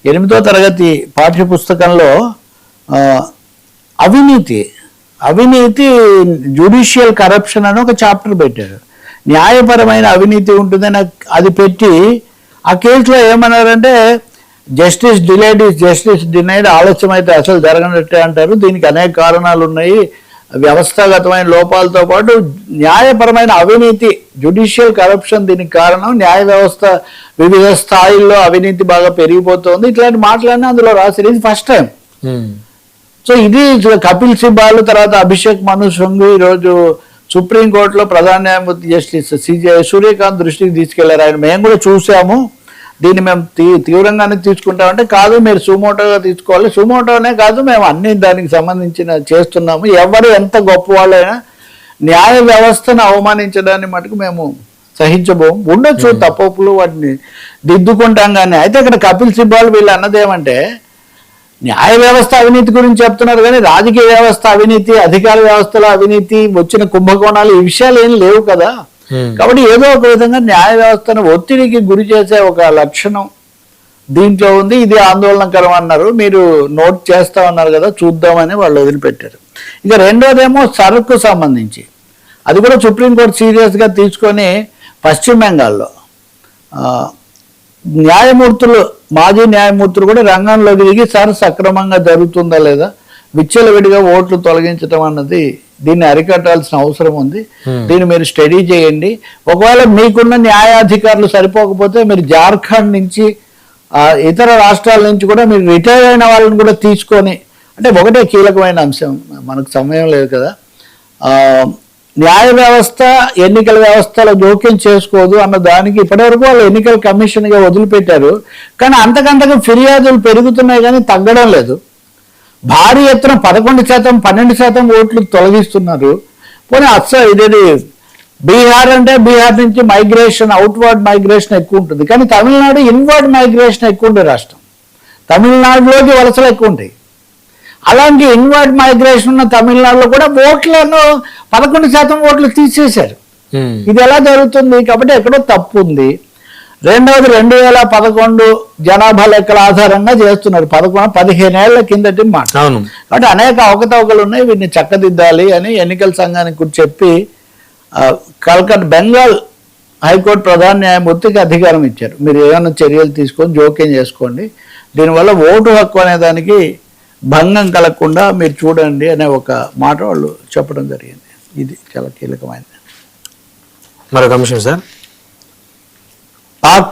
8వ తరగతి పాఠ్య పుస్తకంలో అవినీతి జ్యుడిషియల్ కరప్షన్ అని ఒక చాప్టర్ పెట్టారు. న్యాయపరమైన అవినీతి ఉంటుందని అది పెట్టి ఆ కేసులో ఏమన్నారంటే justice delayed is justice denied, ఆలస్యం అయితే అసలు జరగనట్టే అంటారు. దీనికి అనేక కారణాలు ఉన్నాయి, వ్యవస్థాగతమైన లోపాలతో పాటు న్యాయపరమైన అవినీతి జ్యుడిషియల్ కరప్షన్ దీనికి కారణం, న్యాయ వ్యవస్థ వివిధ స్థాయిల్లో అవినీతి బాగా పెరిగిపోతుంది, ఇట్లాంటి మాటలన్నీ అందులో రాశారు. ఇది ఫస్ట్ టైం. సో ఇది కపిల్ సిబాల్ తర్వాత అభిషేక్ మను సింఘ్వి ఈరోజు సుప్రీంకోర్టులో ప్రధాన న్యాయమూర్తి జస్టిస్ సూర్యకాంత్ దృష్టికి తీసుకెళ్లారు. ఆయన మేము కూడా చూసాము, దీన్ని మేము తీవ్రంగానే తీసుకుంటామంటే, కాదు మీరు సుమోటోగా తీసుకోవాలి, సుమోటోనే కాదు మేము అన్ని దానికి సంబంధించిన చేస్తున్నాము, ఎవరు ఎంత గొప్ప వాళ్ళైనా న్యాయ వ్యవస్థను అవమానించడాన్ని మటుకు మేము సహించబోము. ఉండొచ్చు తప్పులు, వాటిని దిద్దుకుంటాం. కానీ అయితే ఇక్కడ కపిల్ సిబాల్ వీళ్ళు అన్నదేమంటే న్యాయ వ్యవస్థ అవినీతి గురించి చెప్తున్నారు కానీ రాజకీయ వ్యవస్థ అవినీతి, అధికార వ్యవస్థలో అవినీతి, వచ్చిన కుంభకోణాలు, ఈ విషయాలు ఏం లేవు కదా. కాబట్టి ఏదో ఒక విధంగా న్యాయ వ్యవస్థను ఒత్తిడికి గురి చేసే ఒక లక్షణం దీంట్లో ఉంది. ఇది ఆందోళనకరం అన్నారు, మీరు నోట్ చేస్తా ఉన్నారు కదా, చూద్దామని వాళ్ళు వదిలిపెట్టారు. ఇక రెండోదేమో సరుకు సంబంధించి, అది కూడా సుప్రీంకోర్టు సీరియస్గా తీసుకొని పశ్చిమ బెంగాల్లో మాజీ న్యాయమూర్తులు కూడా రంగంలోకి దిగి సార్ సక్రమంగా జరుగుతుందా లేదా, విచ్చలవిడిగా ఓట్లు తొలగించడం అన్నది దీన్ని అరికట్టాల్సిన అవసరం ఉంది, దీన్ని మీరు స్టడీ చేయండి. ఒకవేళ మీకున్న న్యాయాధికారులు సరిపోకపోతే మీరు జార్ఖండ్ నుంచి ఇతర రాష్ట్రాల నుంచి కూడా మీరు రిటైర్ అయిన వాళ్ళని కూడా తీసుకొని, అంటే ఒకటే కీలకమైన అంశం, మనకు సమయం లేదు కదా, న్యాయ వ్యవస్థ ఎన్నికల వ్యవస్థలో జోక్యం చేసుకోదు అన్న దానికి ఇప్పటివరకు వాళ్ళు ఎన్నికల కమిషన్గా వదిలిపెట్టారు. కానీ అంతకంతకు ఫిర్యాదులు పెరుగుతున్నాయి కానీ తగ్గడం లేదు. భారీ ఎత్తున 11%, 12% ఓట్లు తొలగిస్తున్నారు. పోనీ ఇదేది బీహార్ అంటే బీహార్ నుంచి మైగ్రేషన్, అవుట్వర్డ్ మైగ్రేషన్ ఎక్కువ ఉంటుంది, కానీ తమిళనాడు ఇన్వర్డ్ మైగ్రేషన్ ఎక్కువ ఉండే రాష్ట్రం. తమిళనాడులోకి వలసలు ఎక్కువ ఉంటాయి. అలాంటి ఇన్వర్డ్ మైగ్రేషన్ ఉన్న తమిళనాడులో కూడా ఓట్లను 11% ఓట్లు తీసేశారు. ఇది ఎలా జరుగుతుంది? కాబట్టి ఎక్కడో తప్పు ఉంది. రెండవది 2011 జనాభా లెక్కల ఆధారంగా చేస్తున్నారు, 15 ఏళ్ల కిందటి మాట. కాబట్టి అనేక అవకతవకలు ఉన్నాయి, వీటిని చక్కదిద్దాలి అని ఎన్నికల సంఘానికి కూడా చెప్పి బెంగాల్ హైకోర్టు ప్రధాన న్యాయమూర్తికి అధికారం ఇచ్చారు, మీరు ఏమైనా చర్యలు తీసుకొని జోక్యం చేసుకోండి, దీనివల్ల ఓటు హక్కు అనే దానికి భంగం కలగకుండా మీరు చూడండి అనే ఒక మాట వాళ్ళు చెప్పడం జరిగింది. ఇది చాలా కీలకమైనది. మరొక అంశం సార్, పాక్